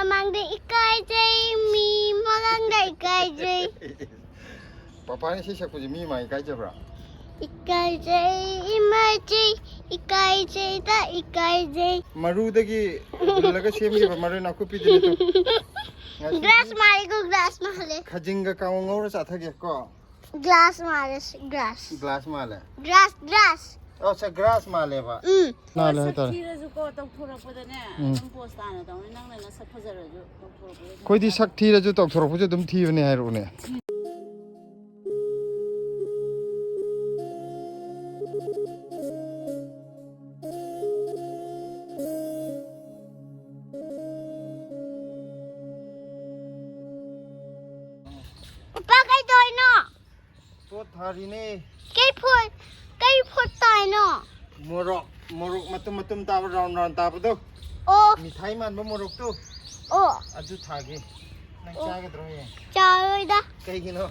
mamangda ekaijei, mamangda ekaijei. Papa ni sih siapa je mi mai ekaijei bra. Ekaijei, imajei, ekaijei da ekaijei. Maru dagi laga semi ba maru nak kopi dini tu. Grass male. Khajinga kaung ngau sa thage ko. Glass male, grass. Glass male. Grass. Oh, sa grass male ba. Na le tar. Koi di sak thira ju tok thorok ju dum thi bane hai ro ne. Papa kai doi no. To thari ne. Kai phut tai no. Morok matum ta round ta ba do. Oh. Mithai man ba morok tu. Oh. Aju thage. Nang cha ga dro ye. Chai da. Kai gino.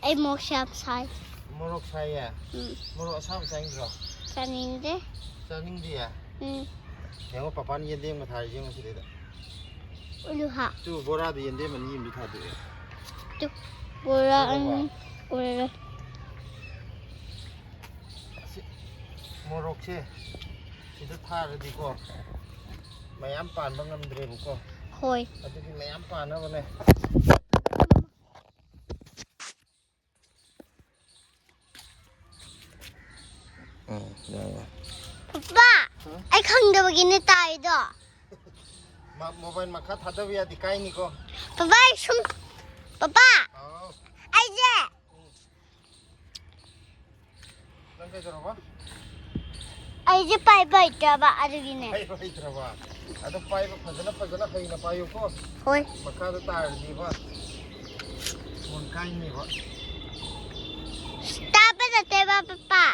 Ai mok shap sai. Morok sai ya. Morok asam sai dro. Saning de. Saning dia. Yang papa ni yende ma thari jeng si de. Ulu ha. Tu bora de yende man yim bi tha de. Tu bora Morok se. Sida thar di ko. Mayam pan ba ngam dre bu ko. Hoi. Adu ki mayam pan na ba ne. Papa, ai khangdabagi ni tai do. Mobile ma kha thada bi ya dikai ni ko. Papa, Papa. Ai je. Nang kai jaro ba? Ai je pai ta ba adugi ne. Pai tra ba. Adu pai ba phajana khai na payo ko. Hoi. Makha da tar di ba. Mon kai ni ba. Stop it te ba papa.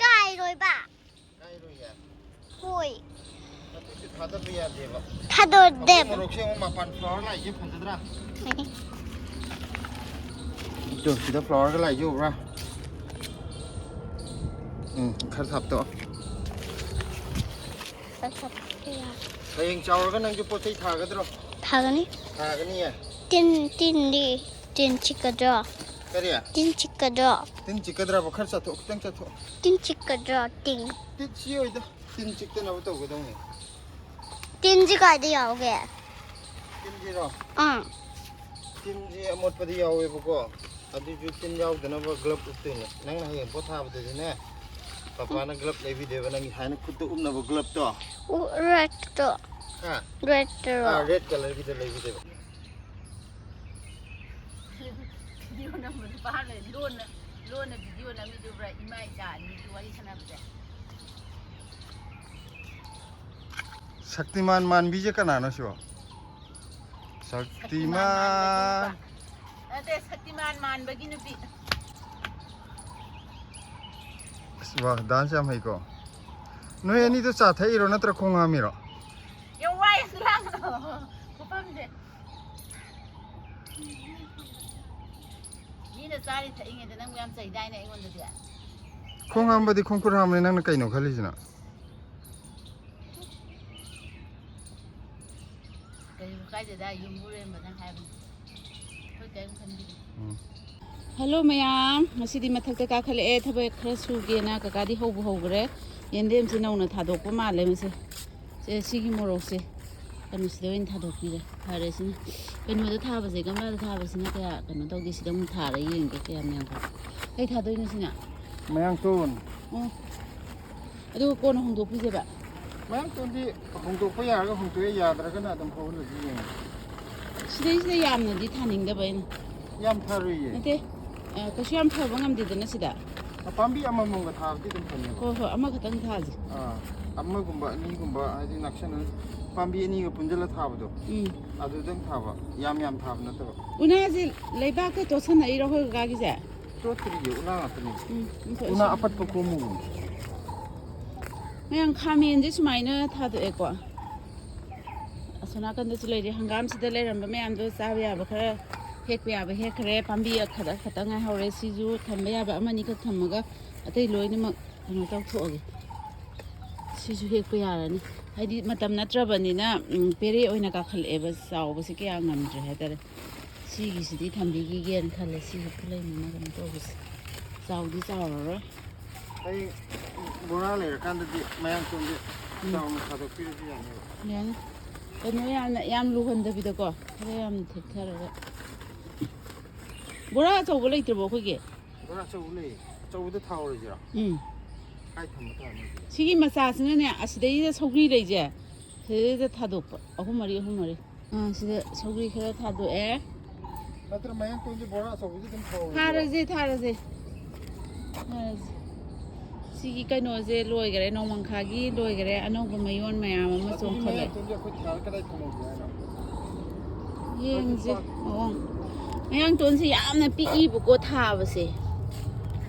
Kai roi ba. Kai ro ya. Hoi. Adu ki thada bi ya de ba. Thado de. Morok se ma pan flower lai je phajadra. Jo sida flower lai jo bra. Khar thap to. Hayeng chawr ga nang ju pochai tha ga dro. Thagani. Tha ga ni ya. Tin chikadra. Kariya. Tin chikadra. Tin chikadra ba khar sa to tang cha to. Tin chikadra ting. Tin chi oi da. Tin chik ta na ba to ga dong ni. Tin ji kai de yao ge. Tin ji ro. Tin ji amot pa di yaw e bu ko. Adu ju tin yaw da na ba glove ut te ne. Nang na hayeng po tha ba de ne. Papa na glove le video nang hai na khut to na ba glove to. Red to. Ha. Red to. Red color video le video. Video na mo pa le loan na video na mi do bra imai da ni wali sana ba. Shaktiman man bije kana no sho. Shaktiman. Ate Shaktiman man bagi nupi. Wah, dance am hai ko. No ani to cha thai ro na tra khonga mi ro. Yo wai lang. Ko pam de. Ni na sari tha inge de nang yam chai dai na ingon de. Khonga am ba di khongkur ham ne nang na kai no khali jina. Hello mayam, masih di mathak ka khale e thabe khara suge na ka di hobu hogre yendem se nauna thadok pa male mase se sigi morok se kanu se doin thadok pi re thare sin kanu da thaba se gamla da thaba sin ka kanu tog di sidam thara yeng ke kya myang ko kai thadoi ni sina Mayang ton. adu ko no hongdok pi je ba Mayang ton di hongdok pa ya ga hongdok ya dra ga na dam phol lu ji. sidai yam na di thaning da ba ina Yam thari ye. ate ka sham phaba ngam di na sida Pambi ama mong ga thab di dum phone. ho ama khatang thaji amma gumba ni gumba adi nakshan pambi ni ga punjala thab do. Adu dang thaba yam thab na to. Una ji leiba ka to san ai ro ho ga gi je To tri ye una apni. Una apat pa ko mu. Mayang khamen ji sumaina thadu e ko asona kan de chulai ri hangam sida leiram ba mayam do sa ya ba khara hek ya ba hek re pambi khada khata ngai hore siju thamba ya ba amani ka thamaga atai loini mak kano taw thoge siju hek ya ra ni ꯍꯥꯏꯗꯤ ꯃꯇꯝ ꯅꯠꯇ꯭ꯔꯕꯅꯤꯅ ꯄꯦꯔꯦ ꯑꯣꯏꯅ ꯀꯥꯈꯠꯂꯛꯑꯦꯕ ꯆꯥꯎꯕꯁꯤ ꯀꯌꯥ ꯉꯝꯗ꯭ꯔꯦ ꯍꯥꯏꯇꯥꯔꯦ ꯁꯤꯒꯤꯁꯤꯗꯤ ꯊꯝꯕꯤꯈꯤꯒꯦꯅ ꯈꯜꯂꯦ ꯁꯤꯒꯤ ꯈꯨꯠꯂꯩꯅꯤꯅ ꯀꯩꯅꯣ ꯇꯧꯕꯁꯦ ꯆꯥꯎꯗꯤ ꯆꯥꯎꯔꯔꯣꯏ ꯑꯩ ꯕꯣꯔꯥ ꯂꯩꯔꯀꯥꯟꯗꯗꯤ ꯃꯌꯥꯡꯇꯣꯟꯁꯦ ꯆꯥꯎꯅ ꯊꯥꯗꯣꯛꯄꯤꯔꯁꯨ ꯌꯥꯅꯦꯕ ꯌꯥꯅꯤ ꯀꯩꯅꯣ ꯌꯥꯝ ꯂꯨꯍꯟꯗꯕꯤꯗꯀꯣ ꯈꯔ ꯌꯥꯝꯅ ꯊꯦꯛꯊꯔꯒ ꯕꯣꯔꯥ ꯑꯆꯧꯕ ꯂꯩꯇ꯭ꯔꯕꯣ ꯑꯩꯈꯣꯏꯒꯤ ꯕꯣꯔꯥ ꯑꯆꯧꯕ ꯂꯩ ꯑꯆꯧꯕꯗ ꯊꯥꯎꯔꯁꯤꯔꯣ ꯀꯥꯏ ꯊꯝꯕ ꯇꯥꯔꯅꯤ ꯁꯤꯒꯤ ꯃꯆꯥꯁꯤꯅꯅꯦ ꯑꯁꯤꯗꯩꯗ ꯁꯧꯒ꯭ꯔꯤ ꯂꯩꯁꯦ ꯁꯤꯗꯩꯗ ꯊꯥꯗꯣꯛꯄ ꯑꯍꯨꯝ ꯃꯔꯤ ꯁꯤꯗ ꯁꯧꯒ꯭ꯔꯤ ꯈꯔ ꯊꯥꯗꯣꯛꯑꯦ ꯅꯠꯇ꯭ꯔ ꯃꯌꯥꯡꯇꯣꯟꯁꯦ ꯕꯣꯔꯥ ꯑꯆꯧꯕꯗꯤ ꯑꯗꯨꯝ ꯊꯥꯔꯁꯦ ꯁꯤꯒꯤ ꯀꯩꯅꯣꯁꯦ ꯂꯣꯏꯈꯔꯦ ꯅꯣꯡꯃꯪꯈꯥꯒꯤ ꯂꯣꯏꯈꯔꯦ ꯑꯅꯧꯕ ꯃꯌꯣꯟ ꯃꯌꯥꯝ ꯑꯃ ꯆꯣꯡꯈꯠꯂꯦ ꯌꯦꯡꯁꯦ ꯃꯑꯣꯡ ꯃꯌꯥꯡꯇꯣꯟꯁꯦ ꯌꯥꯝꯅ ꯄꯤꯛꯏꯕꯀꯣ ꯊꯥꯕꯁꯦ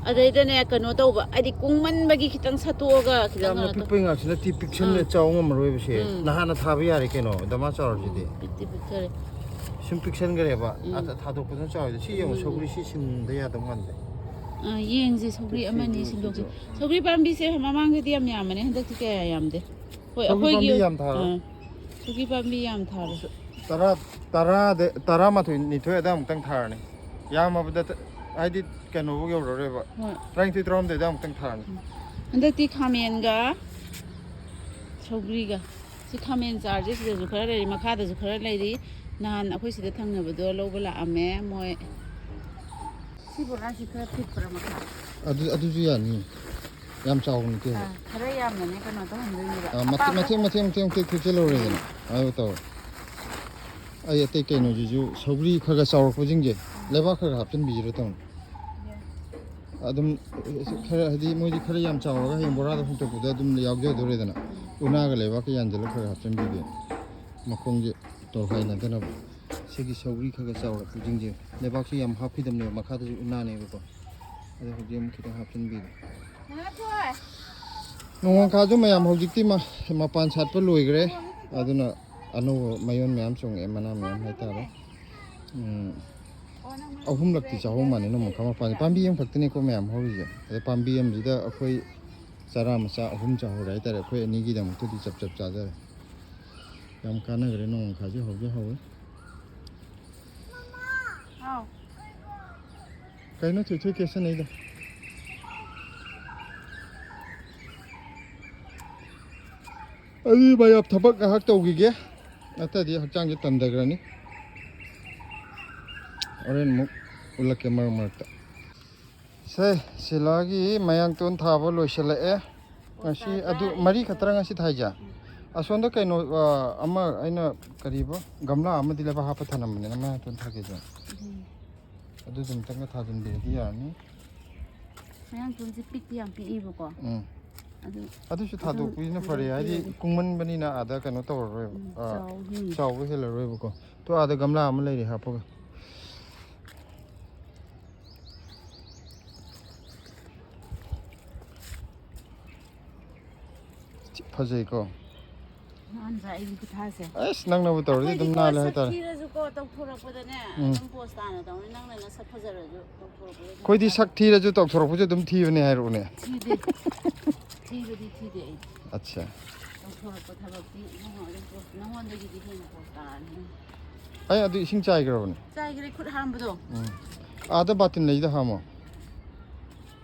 ꯑꯗꯩꯗꯅꯦ ꯀꯩꯅꯣ ꯇꯧꯕ ꯍꯥꯏꯗꯤ ꯀꯨꯡꯃꯟꯕꯒꯤ ꯈꯤꯇꯪ ꯁꯠꯇꯣꯛꯑꯒ ꯈꯤꯇꯪ ꯌꯥꯝꯅ ꯄꯤꯛꯄꯩ ꯉꯥꯛꯁꯨ ꯅꯠꯇꯦ ꯄꯤꯛꯁꯟꯅ ꯆꯥꯎ ꯉꯝꯃꯔꯣꯏꯕꯁꯦ ꯅꯍꯥꯟꯅ ꯊꯥꯕ ꯌꯥꯔꯦ ꯀꯩꯅꯣ ꯗꯃꯥ ꯆꯥꯎꯔꯁꯤꯗꯤ ꯄꯤꯛꯊꯔꯦ ꯁꯨꯝ ꯄꯤꯛꯁꯟꯈ꯭ꯔꯦꯕ ꯊꯥꯗꯣꯛꯄꯗꯨꯅ ꯆꯥꯎꯔꯤꯗ ꯁꯤ ꯌꯦꯡꯉꯨ ꯁꯧꯒ꯭ꯔꯤ ꯁꯤ ꯁꯤꯟꯗ ꯌꯥꯗꯧ ꯃꯥꯟꯗꯦ ꯌꯦꯡꯁꯦ ꯁꯧꯒ꯭ꯔꯤ ꯑꯃꯅꯤ ꯁꯤꯟꯗꯣꯛꯁꯦ ꯁꯧꯒ꯭ꯔꯤ ꯄꯥꯝꯕꯤꯁꯦ ꯃꯃꯥꯡꯗꯗꯤ ꯌꯥꯝ ꯌꯥꯝꯕꯅꯦ ꯍꯟꯗꯛꯇꯤ ꯀꯌꯥ ꯌꯥꯝꯗꯦ ꯍꯣꯏ ꯑꯩꯈꯣꯏꯒꯤ ꯁꯧꯒ꯭ꯔꯤ ꯄꯥꯝꯕꯤ ꯌꯥꯝ ꯊꯥꯔꯦ 12 ꯑꯗꯥꯏꯃꯨꯛꯇꯪ ꯊꯥꯔꯅꯤ ꯌꯥꯝꯃꯕꯗ ꯍꯥꯏꯗꯤ ꯀꯩꯅꯣꯐꯥꯎ ꯌꯧꯔꯔꯣꯏꯕ 23 ꯑꯗꯥꯏꯃꯨꯛꯇꯪ ꯊꯥꯔꯅꯤ ꯍꯟꯗꯛꯇꯤ ꯈꯥꯃꯦꯟꯒ ꯁꯧꯒ꯭ꯔꯤꯒ ꯁꯤ ꯈꯥꯃꯦꯟ ꯆꯥꯔꯁꯦ ꯁꯤꯗꯁꯨ ꯈꯔ ꯂꯩꯔꯤ ꯃꯈꯥꯗꯁꯨ ꯈꯔ ꯂꯩꯔꯤ ꯅꯍꯥꯟ ꯑꯩꯈꯣꯏ ꯁꯤꯗ ꯊꯪꯅꯕꯗꯣ ꯂꯧꯕ ꯂꯥꯛꯑꯝꯃꯦ ꯃꯣꯏ ꯁꯤ ꯕꯣꯔꯥꯁꯤ ꯈꯔ ꯄꯤꯛꯄ꯭ꯔꯥ ꯃꯈꯥ ꯑꯗꯨꯁꯨ ꯌꯥꯅꯤ ꯌꯥꯝ ꯆꯥꯎꯕ ꯅꯠꯇꯦꯕ ꯈꯔ ꯌꯥꯝꯅꯅꯦ ꯀꯩꯅꯣ ꯇꯧꯍꯟꯗꯣꯏꯅꯦꯕ ꯃꯇꯦꯛ ꯊꯦꯛꯆꯜꯍꯧꯔꯦꯗꯅ ꯑꯗꯨ ꯇꯧꯔꯦ ꯑꯩ ꯑꯇꯩ ꯀꯩꯅꯣꯁꯤꯁꯨ ꯁꯧꯒ꯭ꯔꯤ ꯈꯔ ꯆꯥꯎꯔꯛꯄꯁꯤꯡꯁꯦ ꯂꯩꯕꯥꯛ ꯈꯔ ꯍꯥꯞꯆꯤꯟꯕꯤꯔ ꯇꯧꯅꯤ ꯑꯗꯨꯝ ꯈꯔ ꯍꯥꯏꯗꯤ ꯃꯣꯏꯗꯤ ꯈꯔ ꯌꯥꯝ ꯆꯥꯎꯔꯒ ꯍꯌꯦꯡ ꯕꯣꯔꯥꯗ ꯍꯨꯟꯇꯣꯛꯄꯗ ꯑꯗꯨꯝ ꯌꯥꯎꯖꯗꯣꯔꯦꯗꯅ ꯎꯅꯥꯒ ꯂꯩꯕꯥꯛꯀ ꯌꯥꯟꯁꯤꯜꯂꯒ ꯈꯔ ꯍꯥꯞꯆꯤꯟꯕꯤꯒꯦ ꯃꯈꯣꯡꯁꯦ ꯇꯧꯈꯥꯏꯅꯗꯅꯕ ꯁꯤꯒꯤ ꯁꯧꯒ꯭ꯔꯤ ꯈꯔ ꯆꯥꯎꯔꯛꯄꯁꯤꯡꯁꯦ ꯂꯩꯕꯥꯛꯁꯤ ꯌꯥꯝ ꯍꯥꯞꯈꯤꯗꯕꯅꯦꯕ ꯃꯈꯥꯗꯁꯨ ꯎꯅꯥꯅꯦꯕꯀꯣ ꯑꯗꯣ ꯍꯧꯖꯤꯛ ꯑꯃꯨꯛ ꯈꯤꯇꯪ ꯍꯥꯞꯆꯤꯟꯕꯤꯒꯦ ꯅꯣꯡꯃꯪꯈꯥꯁꯨ ꯃꯌꯥꯝ ꯍꯧꯖꯤꯛꯇꯤ ꯃꯄꯥꯟ ꯁꯥꯠꯄ ꯂꯣꯏꯈ꯭ꯔꯦ ꯑꯗꯨꯅ ꯑꯅꯧꯕ ꯃꯌꯣꯟ ꯃꯌꯥꯝ ꯆꯣꯡꯉꯛꯑꯦ ꯃꯅꯥ ꯃꯌꯥꯝ ꯍꯥꯏꯇꯥꯔꯦ ꯑꯍꯨꯝꯂꯛꯇꯤ ꯆꯥꯍꯧ ꯃꯥꯜꯂꯦ ꯅꯣꯡꯃꯪꯈꯥ ꯃꯄꯥꯟꯁꯦ ꯄꯥꯝꯕꯤ ꯑꯃꯈꯛꯇꯅꯤꯀꯣ ꯃꯌꯥꯝ ꯍꯧꯔꯤꯁꯦ ꯑꯗ ꯄꯥꯝꯕꯤ ꯑꯃꯁꯤꯗ ꯑꯩꯈꯣꯏ ꯆꯔꯥ ꯃꯆꯥ 3 ꯆꯥꯍꯧꯔꯦ ꯍꯥꯏꯇꯥꯔꯦ ꯑꯩꯈꯣꯏ ꯑꯅꯤꯒꯤꯗꯃꯛꯇꯗꯤ ꯆꯞ ꯆꯥꯖꯔꯦ ꯌꯥꯝ ꯀꯥꯟꯅꯈ꯭ꯔꯦ ꯅꯣꯡꯃꯪꯈꯥꯁꯦ ꯍꯧꯖꯤꯛ ꯍꯧꯋꯦ ꯀꯩꯅꯣ ꯊꯣꯏꯊꯣꯏ ꯀꯦꯁꯟꯅꯩꯗꯣ ꯑꯩ ꯃꯌꯥꯝ ꯊꯕꯛ ꯉꯥꯏꯍꯥꯛ ꯇꯧꯈꯤꯒꯦ ꯅꯠꯇ꯭ꯔꯗꯤ ꯍꯛꯆꯥꯡꯁꯦ ꯇꯟꯊꯈ꯭ꯔꯅꯤ ꯍꯣꯔꯦꯟ ꯑꯃꯨꯛ ꯎꯠꯂꯛꯀꯦ ꯃꯔꯛ ꯃꯔꯛꯇ ꯁꯤꯂꯥꯒꯤ ꯃꯌꯥꯡꯇꯣꯟ ꯊꯥꯕ ꯂꯣꯏꯁꯤꯜꯂꯛꯑꯦ ꯉꯁꯤ ꯑꯗꯨ 4 ꯈꯛꯇꯔ ꯉꯁꯤ ꯊꯥꯏꯖꯦ ꯑꯁꯣꯝꯗ ꯀꯩꯅꯣ ꯑꯃ ꯑꯩꯅ ꯀꯔꯤꯕ ꯒꯝꯂꯥ ꯑꯃꯗꯤ ꯂꯩꯕꯥꯛ ꯍꯥꯞꯄ ꯊꯅꯝꯕꯅꯤꯅ ꯃꯌꯥꯡꯇꯣꯟ ꯊꯥꯒꯦꯁꯦ ꯑꯗꯨꯗꯨ ꯑꯃꯇꯪꯒ ꯊꯥꯖꯤꯟꯕꯤꯔꯗꯤ ꯌꯥꯔꯅꯤ ꯃꯌꯥꯡꯇꯣꯟꯁꯦ ꯄꯤꯛꯇꯤ ꯌꯥꯝ ꯄꯤꯛꯏꯕꯀꯣ ꯑꯗꯨꯁꯨ ꯊꯥꯗꯣꯛꯄꯁꯤꯅ ꯐꯔꯦ ꯍꯥꯏꯗꯤ ꯀꯨꯡꯃꯟꯕꯅꯤꯅ ꯑꯥꯗ ꯀꯩꯅꯣ ꯇꯧꯔꯔꯣꯏꯕ ꯆꯥꯎꯕ ꯍꯦꯜꯂꯔꯣꯏꯕꯀꯣ ꯇꯣ ꯑꯥꯗ ꯒꯝꯂꯥ ꯑꯃ ꯂꯩꯔꯤ ꯍꯥꯞꯄꯒ ꯐꯖꯩꯀꯣ ꯑꯁ ꯅꯪꯅꯕꯨ ꯇꯧꯔꯗꯤ ꯑꯗꯨꯝ ꯅꯥꯜꯂꯦ ꯍꯥꯏꯇꯥꯔꯦ ꯇꯧꯊꯣꯔꯛꯄꯗꯅꯦ ꯑꯗꯨꯝ ꯄꯣꯁ ꯇꯥꯅ ꯇꯧꯅꯤ ꯅꯪꯅ ꯁꯛ ꯐꯖꯔꯁꯨ ꯇꯧꯊꯣꯔꯛꯄꯗ ꯑꯩꯈꯣꯏꯗꯤ ꯁꯛ ꯊꯤꯔꯁꯨ ꯇꯧꯊꯣꯔꯛꯄꯁꯨ ꯑꯗꯨꯝ ꯊꯤꯕꯅꯦ ꯍꯥꯏꯔꯛꯎꯅꯦ ꯊꯤꯗꯦ ꯊꯤꯗꯦ ꯑꯩ ꯑꯠꯆꯥ ꯇꯧꯊꯣꯔꯛꯄ ꯊꯕꯛꯇꯤ ꯅꯉꯣꯟꯗꯒꯤꯗꯤ ꯍꯦꯟꯅ ꯄꯣꯁ ꯇꯥꯔꯅꯤ ꯑꯩ ꯑꯗꯨ ꯏꯁꯤꯡ ꯆꯥꯏꯈ꯭ꯔꯕꯅꯦ ꯆꯥꯏꯈ꯭ꯔꯦ ꯈꯨꯠ ꯍꯥꯝꯕꯗꯣ ꯑꯥꯗ ꯕꯥꯇꯤꯟ ꯂꯩꯗ ꯍꯥꯝꯃꯣ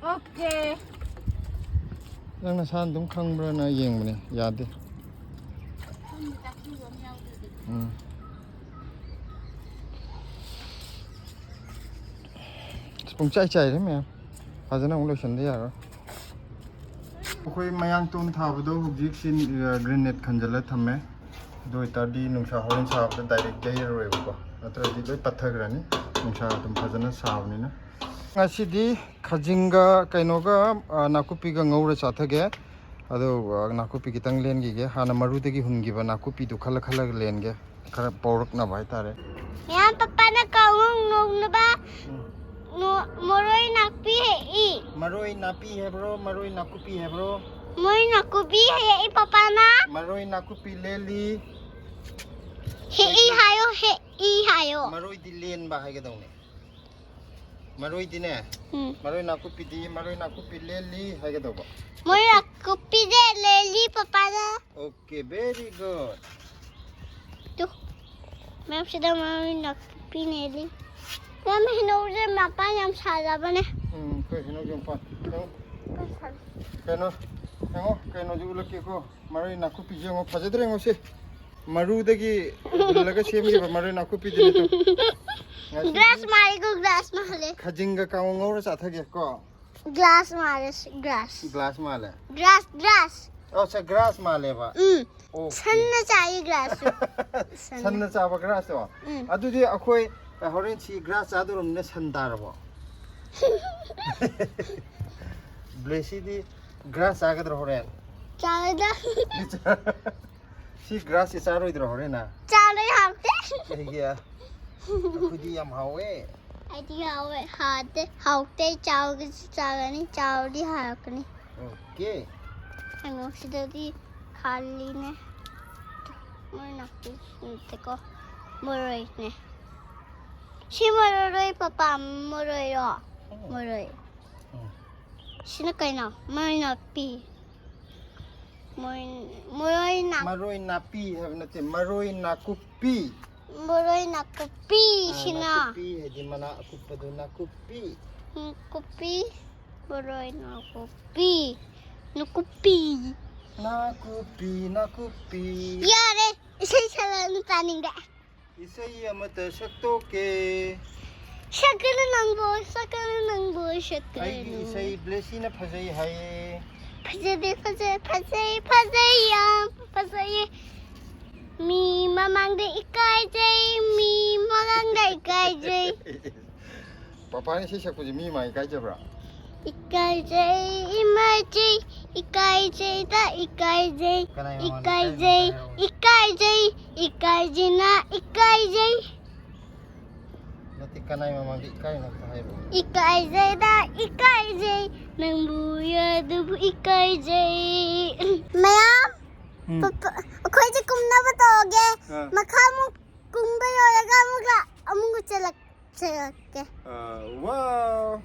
ꯑꯣꯀꯦ ꯅꯪ ꯅꯁꯥꯅ ꯑꯗꯨꯝ ꯈꯪꯕ꯭ꯔꯅ ꯌꯦꯡꯕꯅꯦ ꯌꯥꯗꯦ ꯄꯨꯡꯆꯥꯏ ꯆꯥꯏꯔꯦ ꯃꯌꯥꯝ ꯐꯖꯅ ꯑꯃꯨꯛ ꯂꯣꯏꯁꯤꯟꯗ ꯌꯥꯔꯣꯏ ꯑꯩꯈꯣꯏ ꯃꯌꯥꯡꯇꯣꯟ ꯊꯥꯕꯗꯣ ꯍꯧꯖꯤꯛꯁꯤ ꯒ꯭ꯔꯤꯟ ꯅꯦꯠ ꯈꯟꯖꯤꯜꯂ ꯊꯝꯃꯦ ꯑꯗꯨ ꯑꯣꯏꯇꯥꯔꯗꯤ ꯅꯨꯡꯁꯥ ꯍꯣꯔꯦꯟ ꯁꯥꯕꯗ ꯗꯥꯏꯔꯦꯛ ꯌꯩꯔꯔꯣꯏꯕꯀꯣ ꯅꯠꯇ꯭ꯔꯗꯤ ꯂꯣꯏ ꯄꯠꯊꯈ꯭ꯔꯅꯤ ꯅꯨꯡꯁꯥ ꯑꯗꯨꯝ ꯐꯖꯅ ꯁꯥꯕꯅꯤꯅ ꯉꯁꯤꯗꯤ ꯈꯥꯖꯤꯡꯒ ꯀꯩꯅꯣꯒ ꯅꯥꯀꯨꯞꯄꯤꯒ ꯉꯧꯔ ꯆꯥꯊꯒꯦ ꯑꯗꯣ ꯅꯥꯀꯨꯞꯄꯤ ꯈꯤꯇꯪ ꯂꯦꯟꯈꯤꯒꯦ ꯍꯥꯟꯅ ꯃꯔꯨꯗꯒꯤ ꯍꯨꯟꯈꯤꯕ ꯅꯥꯀꯨꯞꯄꯤꯗꯨ ꯈꯜꯂꯒ ꯂꯦꯟꯒꯦ ꯈꯔ ꯄꯧꯔꯛꯅꯕ ꯍꯥꯏꯇꯥꯔꯦ ꯌꯥꯝ ꯄꯄꯥꯅ ꯀꯥꯎꯉꯧ ꯉꯧꯅꯕ ꯃꯔꯣꯏ ꯅꯥꯀꯨꯞꯄꯤ ꯍꯦꯛꯏ ꯃꯔꯣꯏ ꯅꯥꯄꯤ ꯍꯥꯏꯕ꯭ꯔꯣ ꯃꯔꯣꯏ ꯅꯥꯀꯨꯞꯄꯤ ꯍꯥꯏꯕ꯭ꯔꯣ ꯃꯔꯣꯏ ꯅꯥꯀꯨꯞꯄꯤ ꯍꯦꯛꯏ ꯄꯄꯥꯅ ꯃꯔꯣꯏ ꯅꯥꯀꯨꯞꯄꯤ ꯂꯦꯜꯂꯤ ꯍꯦꯛꯏ ꯍꯥꯏꯌꯣ ꯃꯔꯣꯏꯗꯤ ꯂꯦꯟꯕ ꯍꯥꯏꯒꯗꯧꯅꯦ ꯃꯔꯣꯏꯗꯤꯅꯦ ꯃꯔꯣꯏ ꯅꯥꯀꯨꯞꯄꯤꯗꯤ ꯃꯔꯣꯏ ꯅꯥꯀꯨꯞꯄꯤ ꯂꯦꯜꯂꯤ ꯍꯥꯏꯒꯗꯧꯕ ꯃꯔꯣꯏ ꯅꯥꯀꯨꯞꯄꯤꯗꯤ ꯂꯦꯜꯂꯤ ꯄꯄꯥꯗ ꯑꯣꯀꯦ ꯚꯦꯔꯤ ꯒꯨꯗ ꯇꯨ ꯃꯌꯥꯝ ꯁꯤꯗ ꯃꯔꯣꯏ ꯅꯥꯀꯨꯞꯄꯤ ꯂꯦꯜꯂꯤ ꯃꯌꯥꯝ ꯍꯩꯅꯧꯁꯦ ꯃꯄꯥꯟ ꯌꯥꯝ ꯁꯥꯖꯕꯅꯦ ꯑꯩꯈꯣꯏ ꯍꯩꯅꯧꯒꯤ ꯃꯄꯥꯟ ꯀꯩꯅꯣ ꯌꯦꯡꯉꯣ ꯀꯩꯅꯣꯁꯨ ꯎꯠꯂꯛꯀꯦꯀꯣ ꯃꯔꯣꯏ ꯅꯥꯀꯨꯞꯄꯤꯁꯦ ꯌꯦꯡꯉꯣ ꯐꯖꯗ꯭ꯔꯦ ꯌꯦꯡꯉꯣ ꯁꯤ ꯃꯔꯨꯗꯒꯤ ꯍꯨꯜꯂꯒ ꯁꯦꯝꯈꯤꯕ ꯃꯔꯣꯏ ꯅꯥꯀꯨꯞꯄꯤꯗꯨꯅꯤ ꯇꯨ ग्लास मारेगा ग्लास मारे खजिंगा काऊ ngौरा चाथगे को ग्लास मारे ग्लास ग्लास माले ग्लास ग्लास अच्छा ग्रास माले बा सन्ना चाहिए ग्लास सन्ना चाबा ग्रास तो अदुदि अखोय होरेन सी ग्रास चादुरम ने संदारबो ब्लेसी दी ग्रास आगदर होरेन चालेदा सी ग्रास से चारोइदर होरेना चाले हाते क्या खुदी हम हावे आईडी हावे हाते चावगे चावनी चावडी हाकनी ओके हम सिद्धि खाली ने मोर नाकी तेको मोरोई ने 시 मोरोई पापा मोरोई रो मोरोई 시나 काइना मोरोई नापी मरोई नापी है नते मरोई नाकुपी मोरोई नाकुपी 시나 नाकुपी है दी मना कुपदो नाकुपी कुपी मोरोई नाकुपी नाकुपी नाकुपी नाकुपी यारे इसे चलाने तानिंगा इसे ये मत सकतो के शकल नंगो शकल आई इसे ब्लेसी ना फजई है फसे मी mamangda ekaijei पापा ने से सकु मी माई काय जबरा ekaijei da ekaijei na ekaijei नते Kanai मामा दी काय ना थाइरो ekaijei da ekaijei nangbu ya dubu ekaijei ma'am अखोई जे कुमना बताओगे मखामु कुंबे योगा मुगा अमुगु चलक के वाओ